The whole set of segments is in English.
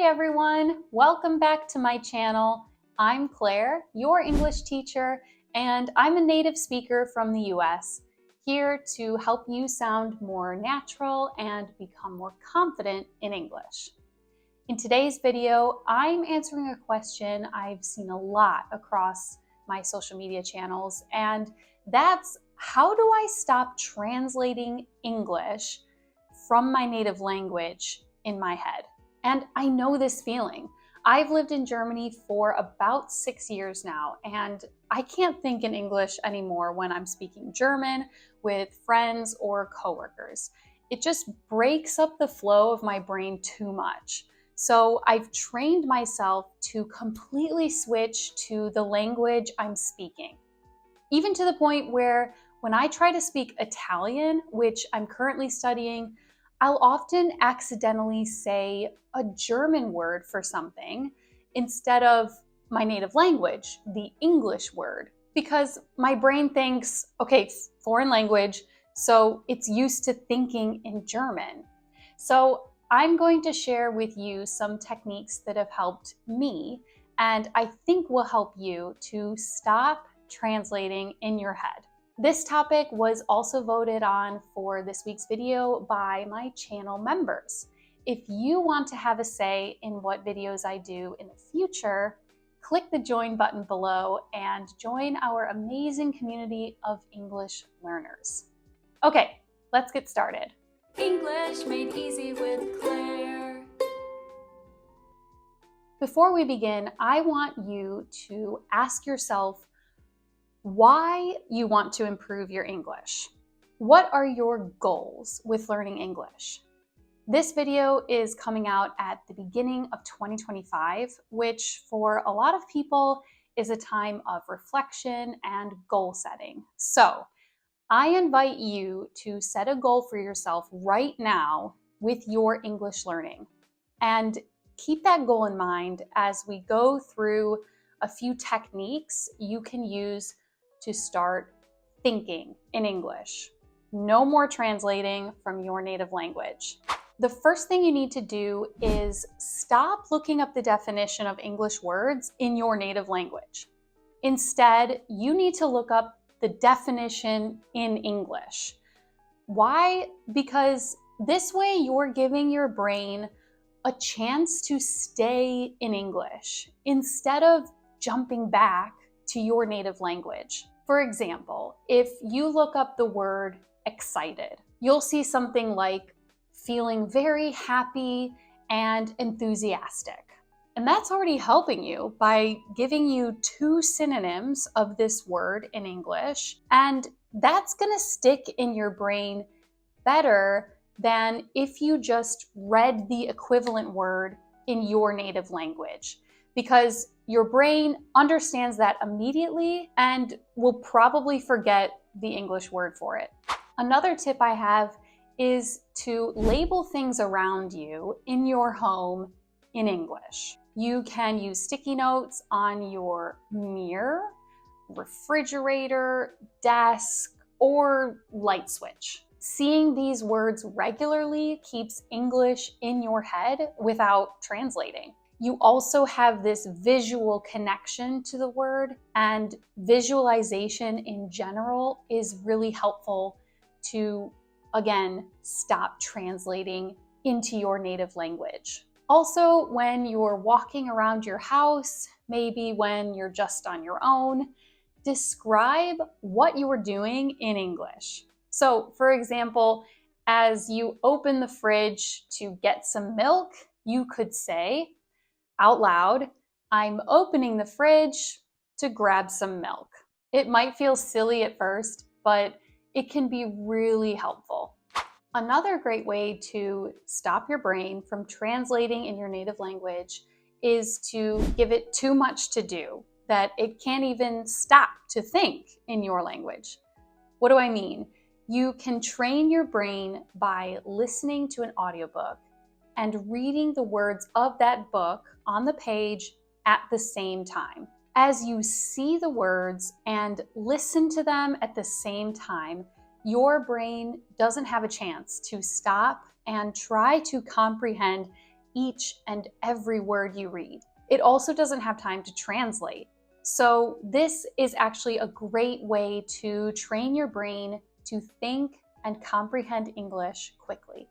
Hi everyone, welcome back to my channel. I'm Claire, your English teacher, and I'm a native speaker from the US, here to help you sound more natural and become more confident in English. In today's video, I'm answering a question I've seen a lot across my social media channels, and that's how do I stop translating English from my native language in my head? And I know this feeling. I've lived in Germany for about 6 years now, and I can't think in English anymore when I'm speaking German with friends or coworkers. It just breaks up the flow of my brain too much. So I've trained myself to completely switch to the language I'm speaking. Even to the point where when I try to speak Italian, which I'm currently studying, I'll often accidentally say a German word for something instead of my native language, the English word, because my brain thinks, okay, foreign language, so it's used to thinking in German. So I'm going to share with you some techniques that have helped me and I think will help you to stop translating in your head. This topic was also voted on for this week's video by my channel members. If you want to have a say in what videos I do in the future, click the join button below and join our amazing community of English learners. Okay, let's get started. English made easy with Claire. Before we begin, I want you to ask yourself why you want to improve your English. What are your goals with learning English? This video is coming out at the beginning of 2025, which for a lot of people is a time of reflection and goal setting. So I invite you to set a goal for yourself right now with your English learning. And keep that goal in mind as we go through a few techniques you can use to start thinking in English. No more translating from your native language. The first thing you need to do is stop looking up the definition of English words in your native language. Instead, you need to look up the definition in English. Why? Because this way you're giving your brain a chance to stay in English instead of jumping back to your native language. For example, if you look up the word excited, you'll see something like feeling very happy and enthusiastic. And that's already helping you by giving you two synonyms of this word in English. And that's gonna stick in your brain better than if you just read the equivalent word in your native language, because your brain understands that immediately and will probably forget the English word for it. Another tip I have is to label things around you in your home in English. You can use sticky notes on your mirror, refrigerator, desk, or light switch. Seeing these words regularly keeps English in your head without translating. You also have this visual connection to the word, and visualization in general is really helpful to, again, stop translating into your native language. Also, when you're walking around your house, maybe when you're just on your own, describe what you're doing in English. So, for example, as you open the fridge to get some milk, you could say out loud, "I'm opening the fridge to grab some milk." It might feel silly at first, but it can be really helpful. Another great way to stop your brain from translating in your native language is to give it too much to do, that it can't even stop to think in your language. What do I mean? You can train your brain by listening to an audiobook and reading the words of that book on the page at the same time. As you see the words and listen to them at the same time, your brain doesn't have a chance to stop and try to comprehend each and every word you read. It also doesn't have time to translate. So this is actually a great way to train your brain to think and comprehend English quickly.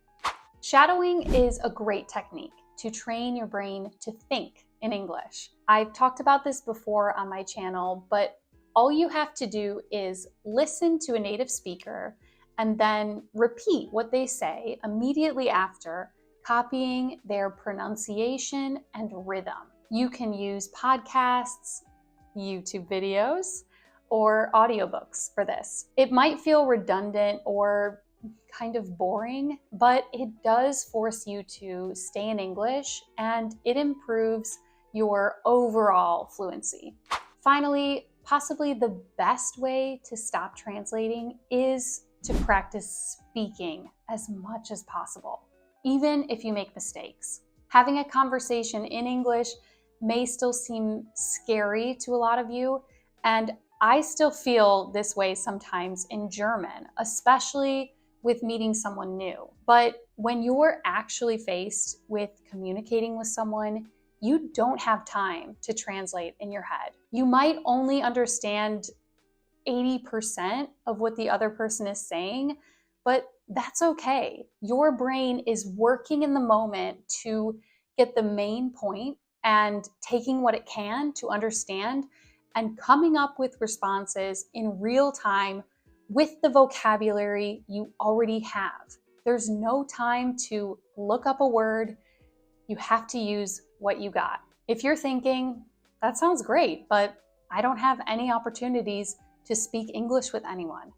Shadowing is a great technique to train your brain to think in English. I've talked about this before on my channel, but all you have to do is listen to a native speaker and then repeat what they say immediately after, copying their pronunciation and rhythm. You can use podcasts, YouTube videos, or audiobooks for this. It might feel redundant or kind of boring, but it does force you to stay in English and it improves your overall fluency. Finally, possibly the best way to stop translating is to practice speaking as much as possible, even if you make mistakes. Having a conversation in English may still seem scary to a lot of you, and I still feel this way sometimes in German, especially with meeting someone new. But when you're actually faced with communicating with someone, you don't have time to translate in your head. You might only understand 80% of what the other person is saying, but that's okay. Your brain is working in the moment to get the main point and taking what it can to understand and coming up with responses in real time with the vocabulary you already have. There's no time to look up a word. You have to use what you got. If you're thinking, that sounds great, but I don't have any opportunities to speak English with anyone,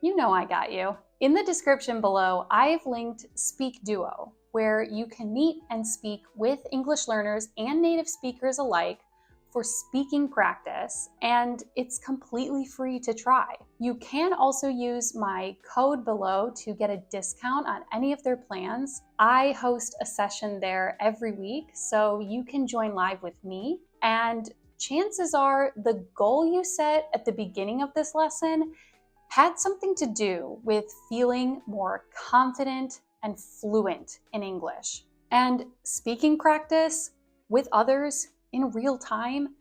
you know I got you. In the description below, I've linked SpeakDuo, where you can meet and speak with English learners and native speakers alike for speaking practice, and it's completely free to try. You can also use my code below to get a discount on any of their plans. I host a session there every week, so you can join live with me, and chances are the goal you set at the beginning of this lesson had something to do with feeling more confident and fluent in English. And speaking practice with others in real time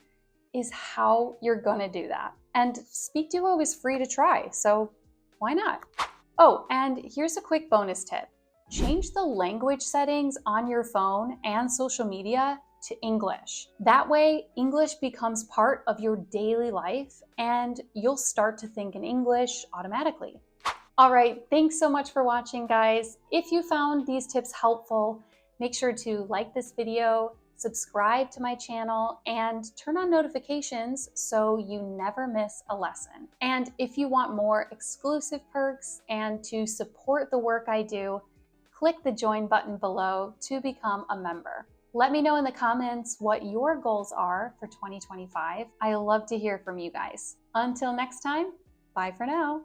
is how you're gonna do that. And SpeakDuo is free to try, so why not? Oh, and here's a quick bonus tip. Change the language settings on your phone and social media to English. That way, English becomes part of your daily life and you'll start to think in English automatically. All right, thanks so much for watching, guys. If you found these tips helpful, make sure to like this video, subscribe to my channel, and turn on notifications so you never miss a lesson. And if you want more exclusive perks and to support the work I do, click the join button below to become a member. Let me know in the comments what your goals are for 2025. I love to hear from you guys. Until next time, bye for now.